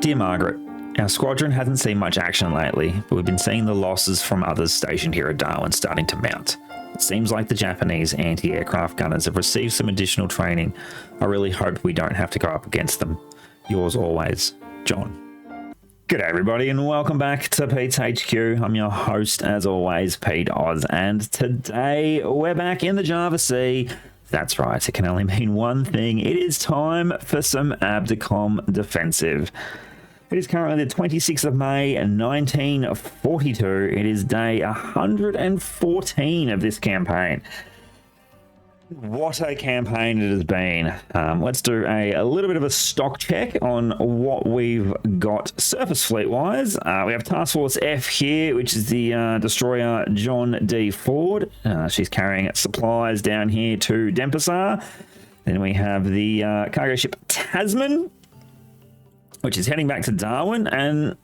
Dear Margaret, our squadron hasn't seen much action lately, but we've been seeing the losses from others stationed here at Darwin starting to mount. It seems like the Japanese anti-aircraft gunners have received some additional training. I really hope we don't have to go up against them. Yours always, John. G'day everybody and welcome back to PetesHQ. I'm your host as always, Pete Oz, and today we're back in the Java Sea. That's right, it can only mean one thing. It is time for some ABDACOM defensive. It is currently the 26th of May, 1942. It is day 114 of this campaign. What a campaign it has been. Let's do a little bit of a stock check on what we've got surface fleet-wise. We have Task Force F here, which is the destroyer John D. Ford. She's carrying supplies down here to Denpasar. Then we have the cargo ship Tasman, which is heading back to Darwin, and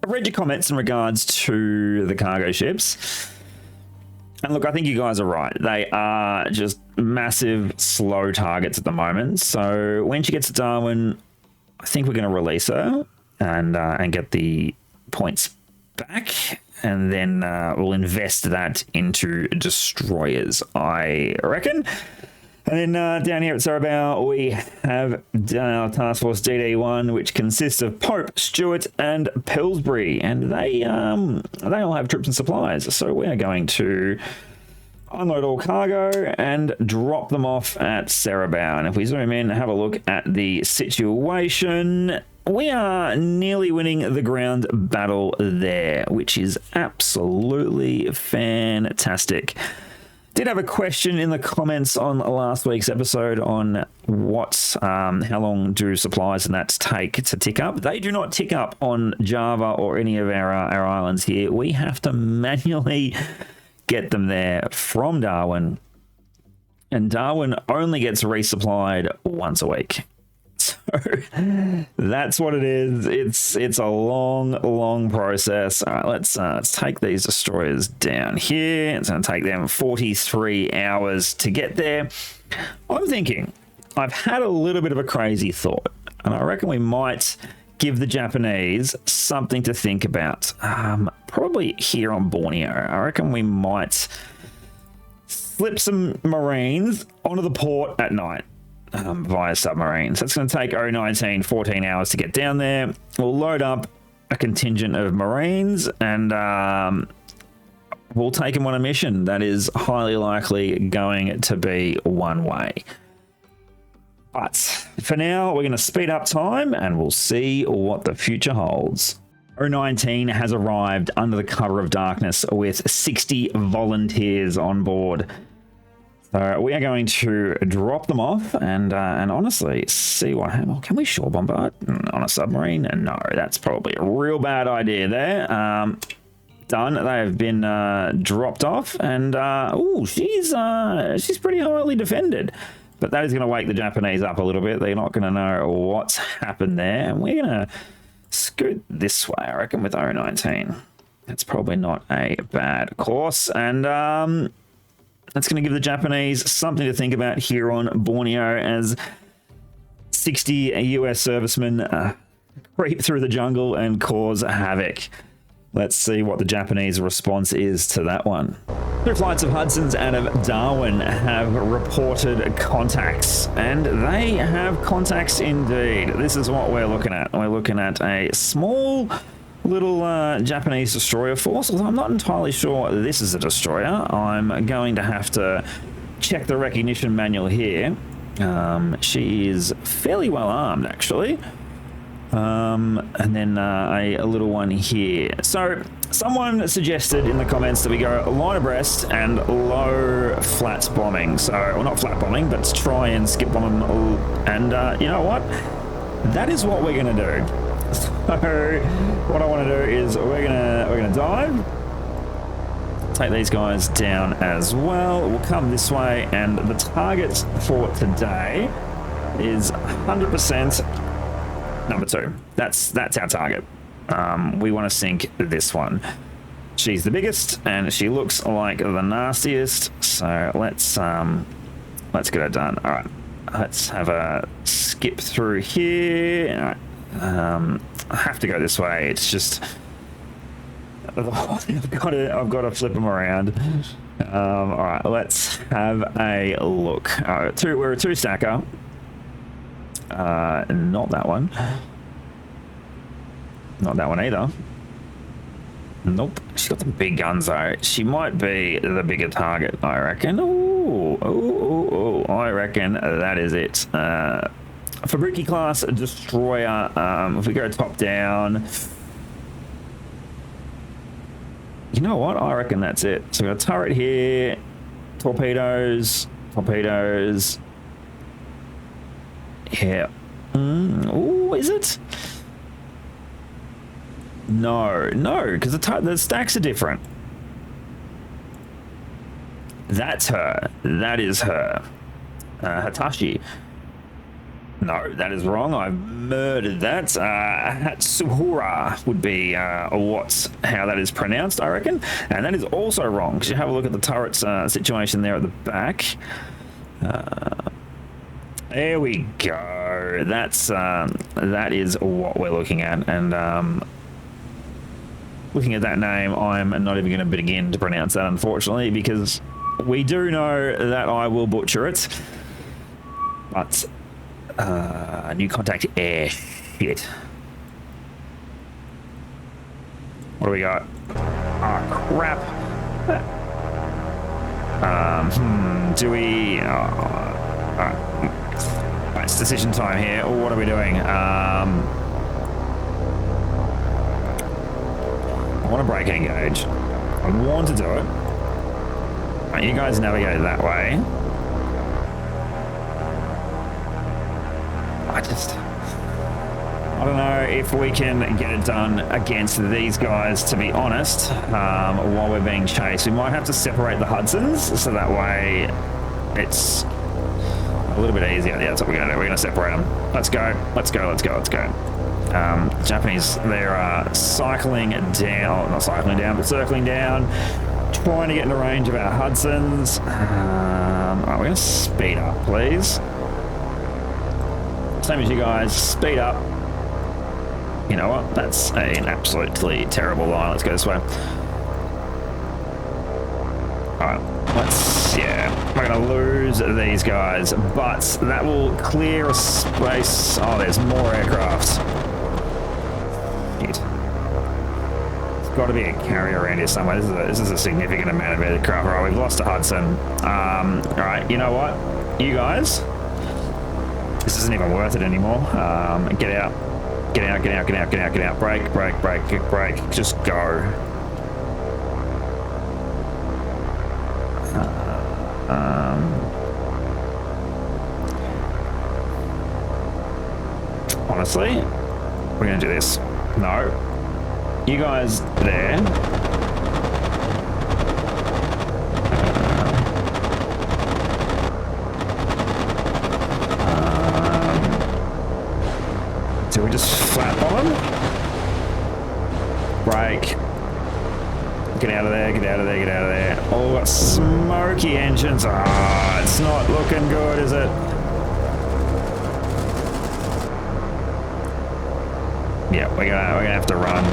I've read your comments in regards to the cargo ships. And look, I think you guys are right. They are just massive, slow targets at the moment. So when she gets to Darwin, I think we're going to release her and get the points back. And then we'll invest that into destroyers, I reckon. And then down here at Cerebral, we have our Task Force DD1, which consists of Pope, Stewart, and Pillsbury, and they all have troops and supplies. So we are going to unload all cargo and drop them off at Cerebral. And if we zoom in and have a look at the situation, we are nearly winning the ground battle there, which is absolutely fantastic. Did have a question in the comments on last week's episode on how long do supplies and that take to tick up. They do not tick up on Java or any of our islands here. We have to manually get them there from Darwin, and Darwin only gets resupplied once a week. So that's what it is. It's a long process. All right, let's take these destroyers down here. It's going to take them 43 hours to get there. I'm thinking, I've had a little bit of a crazy thought, and I reckon we might give the Japanese something to think about. Probably here on Borneo. I reckon we might slip some Marines onto the port at night. Via submarine. So it's going to take 14 hours to get down there. We'll load up a contingent of Marines and we'll take them on a mission that is highly likely going to be one way. But for now, we're going to speed up time and we'll see what the future holds. 019 has arrived under the cover of darkness with 60 volunteers on board. So we are going to drop them off and honestly see what happens. Can we shore bombard on a submarine? No, that's probably a real bad idea there. Done. They have been dropped off, and she's pretty highly defended. But that is going to wake the Japanese up a little bit. They're not going to know what's happened there, and we're going to scoot this way, I reckon, with 019. That's probably not a bad course, and that's going to give the Japanese something to think about here on Borneo as 60 US servicemen creep through the jungle and cause havoc. Let's see what the Japanese response is to that one. 2 flights of Hudsons out of Darwin have reported contacts, and they have contacts indeed. This is what we're looking at. We're looking at a small little Japanese destroyer force, although I'm not entirely sure this is a destroyer. I'm going to have to check the recognition manual here. She is fairly well armed, actually. And then a little one here. So someone suggested in the comments that we go line abreast and low flat bombing. So, well, not flat bombing, but try and skip bomb them. And you know what? That is what we're going to do. So what I want to do is we're gonna dive, take these guys down as well. We'll come this way, and the target for today is 100% number 2. That's our target. We want to sink this one. She's the biggest, and she looks like the nastiest. So let's get her done. All right, let's have a skip through here. All right. I have to go this way. It's just I've got to flip them around. All right, let's have a look. We're a 2-stacker. Not that one. Not that one either. Nope. She's got the big guns though. She might be the bigger target, I reckon. Oh, I reckon that is it. Fabrici class destroyer. If we go top down, you know what? I reckon that's it. So we've got a turret here, torpedoes. Yeah. Oh, is it? No, because the stacks are different. That's her. That is her. Hitachi. No, that is wrong. I've murdered that. Hatsuhura would be how that is pronounced, I reckon. And that is also wrong, because you have a look at the turret's situation there at the back. There we go. That is what we're looking at. And looking at that name, I'm not even going to begin to pronounce that, unfortunately, because we do know that I will butcher it. But new contact air. Shit. What do we got? Oh, crap. Do we... Right, it's decision time here. What are we doing? I want to break engage. I want to do it. Right, you guys navigate that way. I don't know if we can get it done against these guys, to be honest, while we're being chased. We might have to separate the Hudsons, so that way it's a little bit easier. Yeah, that's what we're going to do. We're going to separate them. Let's go. Japanese, they're circling down, not cycling down, but circling down, trying to get in the range of our Hudsons. Alright, we're going to speed up, please. Same as you guys, speed up. You know what? That's an absolutely terrible line. Let's go this way. Alright, we're going to lose these guys, but that will clear a space. Oh, there's more aircraft. Shit. There's got to be a carrier around here somewhere. This is a significant amount of aircraft. Alright, we've lost a Hudson. Alright, you know what? You guys, this isn't even worth it anymore. Get out. Break. Just go. Honestly, we're going to do this. No. You guys there. Do we just flat bomb them? Break. Get out of there. Oh, got smoky engines. Ah, it's not looking good, is it? Yeah, we're gonna have to run.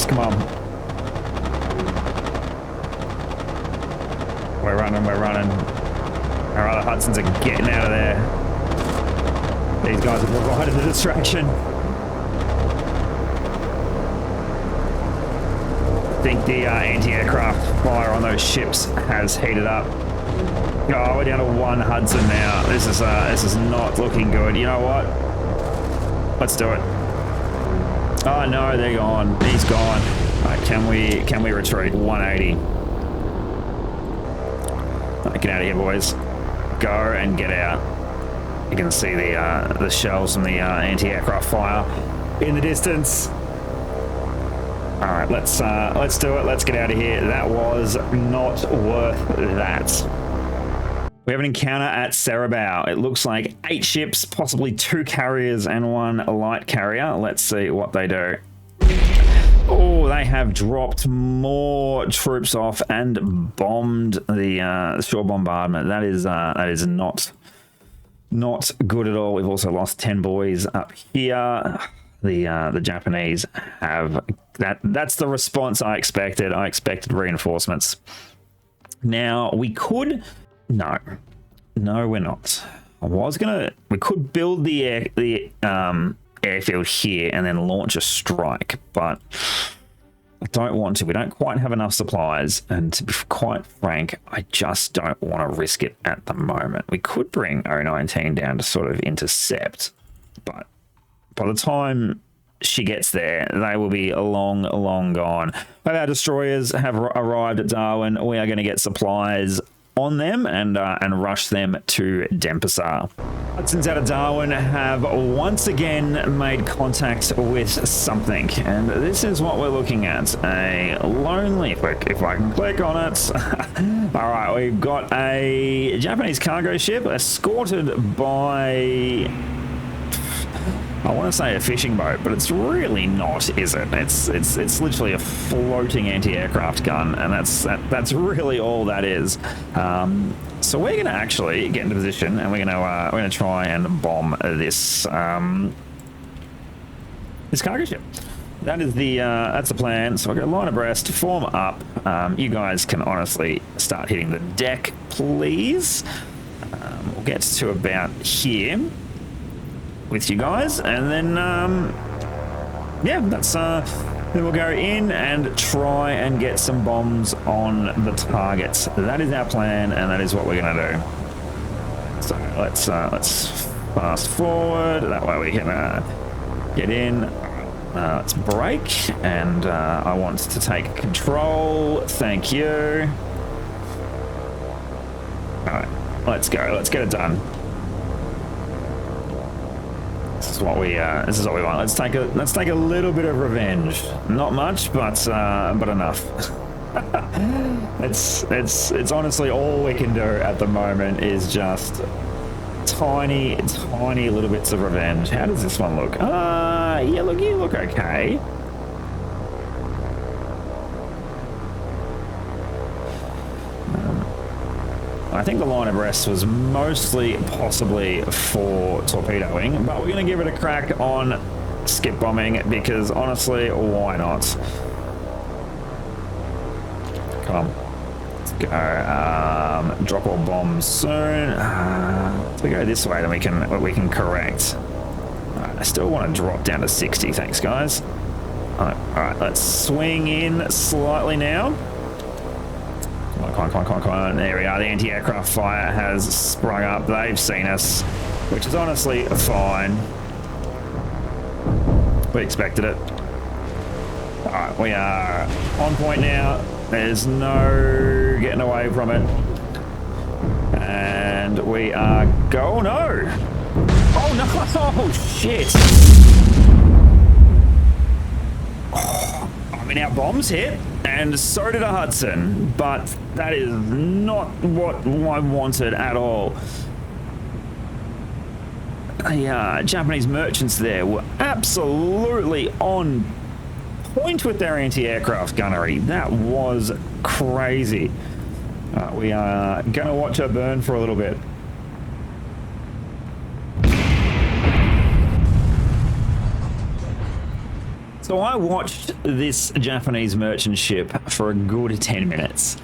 Come on. We're running. Our other Hudsons are getting out of there. These guys have provided the distraction. I think the anti-aircraft fire on those ships has heated up. Oh, we're down to one Hudson now. This is not looking good. You know what? Let's do it. Oh no, they're gone. He's gone. Right, can we retreat? 180. Right, get out of here, boys. Go and get out. You can see the shells from the anti-aircraft fire in the distance. All right, let's do it. Let's get out of here. That was not worth that. We have an encounter at Cerebao. It looks like 8 ships, possibly 2 carriers and 1 light carrier. Let's see what they do. Oh, they have dropped more troops off and bombed the shore bombardment. That is not Not good at all. We've also lost 10 boys up here. The Japanese have that. That's the response I expected. I expected reinforcements. Now we could no, we're not. We could build the airfield here and then launch a strike, but I don't want to. We don't quite have enough supplies, and to be quite frank, I just don't want to risk it at the moment. We could bring 019 down to sort of intercept, but by the time she gets there, they will be long gone. But our destroyers have arrived at Darwin. We are going to get supplies on them and rush them to Denpasar. Hudson's out of Darwin have once again made contact with something, and this is what we're looking at. A lonely, if I can click on it. All right, we've got a Japanese cargo ship escorted by, I want to say a fishing boat, but it's really not, is it? It's literally a floating anti-aircraft gun, and that's really all that is. So we're going to actually get into position, and we're going to try and bomb this this cargo ship. That is that's the plan. So I'll go line abreast, form up. You guys can honestly start hitting the deck, please. We'll get to about here with you guys, and then yeah, that's then we'll go in and try and get some bombs on the targets. That is our plan, and that is what we're going to do. So let's fast forward. That way we can get in. Let's brake, and I want to take control. Thank you. All right, let's go. Let's get it done. This is what we want. Let's take a little bit of revenge. Not much, but enough. it's honestly all we can do at the moment is just tiny little bits of revenge. How does this one look? Yeah, look, you look okay. I think the line abreast was mostly possibly for torpedoing, but we're going to give it a crack on skip bombing because honestly, why not? Come on, let's go. Drop all bombs soon. If we go this way, then we can correct. I still want to drop down to 60. Thanks, guys. All right, let's swing in slightly now. Come on. There we are. The anti-aircraft fire has sprung up. They've seen us, which is honestly fine. We expected it. All right, we are on point now. There's no getting away from it. And we are go. Oh, no. Oh, no. Oh, shit. Oh, I mean, our bombs hit. And so did a Hudson, but that is not what I wanted at all. The Japanese merchants there were absolutely on point with their anti-aircraft gunnery. That was crazy. We are going to watch her burn for a little bit. So I watched this Japanese merchant ship for a good 10 minutes,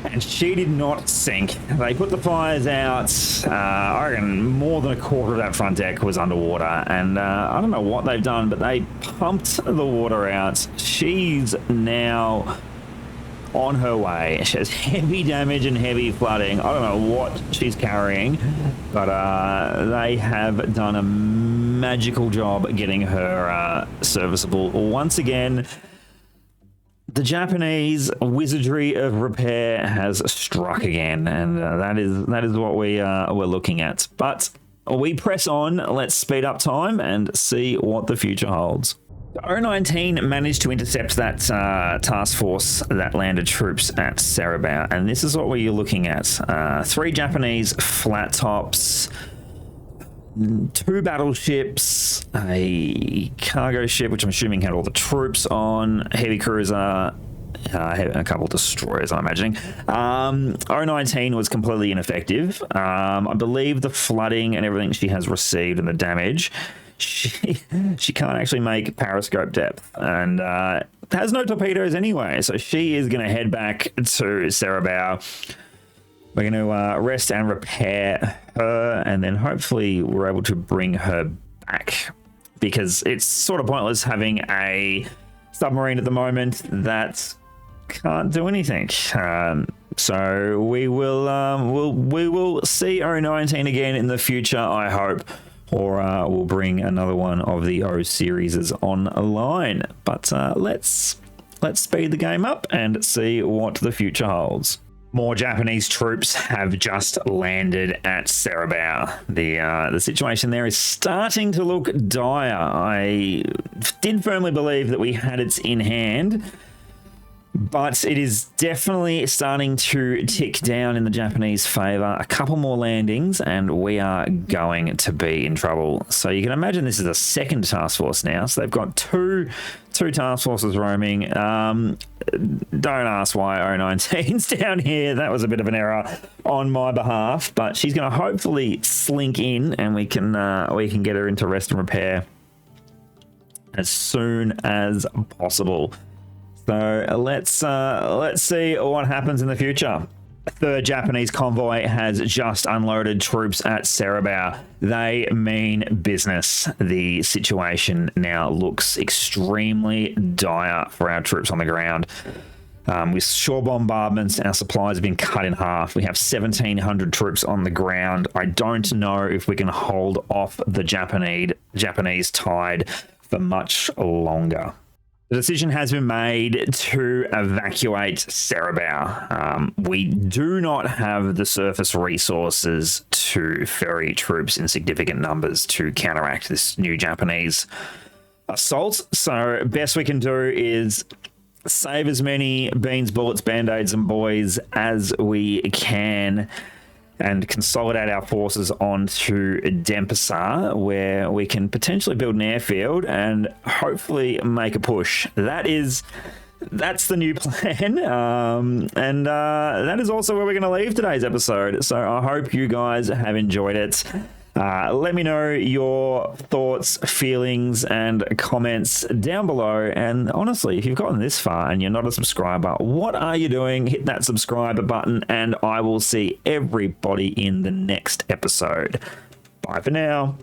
and she did not sink. They put the fires out. I reckon more than a quarter of that front deck was underwater, and I don't know what they've done, but they pumped the water out. She's now on her way. She has heavy damage and heavy flooding. I don't know what she's carrying, but they have done a magical job getting her serviceable. Once again, the Japanese wizardry of repair has struck again, and that is what we're looking at. But we press on. Let's speed up time and see what the future holds. 019 managed to intercept that task force that landed troops at Cerebao, and this is what we're looking at. 3 Japanese flat tops, 2 battleships, a cargo ship, which I'm assuming had all the troops on, heavy cruiser, a couple destroyers, I'm imagining. 019 was completely ineffective. I believe the flooding and everything she has received and the damage, she can't actually make periscope depth, and has no torpedoes anyway, so she is going to head back to Cerebao. We're going to rest and repair her, and then hopefully we're able to bring her back, because it's sort of pointless having a submarine at the moment that can't do anything. So we will see 019 again in the future, I hope, or we'll bring another one of the O series online. But let's speed the game up and see what the future holds. More Japanese troops have just landed at Cerebao. The situation there is starting to look dire. I did firmly believe that we had it in hand, but it is definitely starting to tick down in the Japanese favor. A couple more landings and we are going to be in trouble. So you can imagine this is a second task force now. So they've got two task forces roaming. Don't ask why 019's down here. That was a bit of an error on my behalf, but she's going to hopefully slink in and we can get her into rest and repair as soon as possible. So let's see what happens in the future. A third Japanese convoy has just unloaded troops at Cerebao. They mean business. The situation now looks extremely dire for our troops on the ground. With shore bombardments, our supplies have been cut in half. We have 1,700 troops on the ground. I don't know if we can hold off the Japanese tide for much longer. The decision has been made to evacuate Cerebao. We do not have the surface resources to ferry troops in significant numbers to counteract this new Japanese assault. So best we can do is save as many beans, bullets, band-aids and boys as we can and consolidate our forces onto Denpasar, where we can potentially build an airfield and hopefully make a push. That's the new plan, and that is also where we're going to leave today's episode. So I hope you guys have enjoyed it. Let me know your thoughts, feelings, and comments down below. And honestly, if you've gotten this far and you're not a subscriber, what are you doing? Hit that subscribe button, and I will see everybody in the next episode. Bye for now.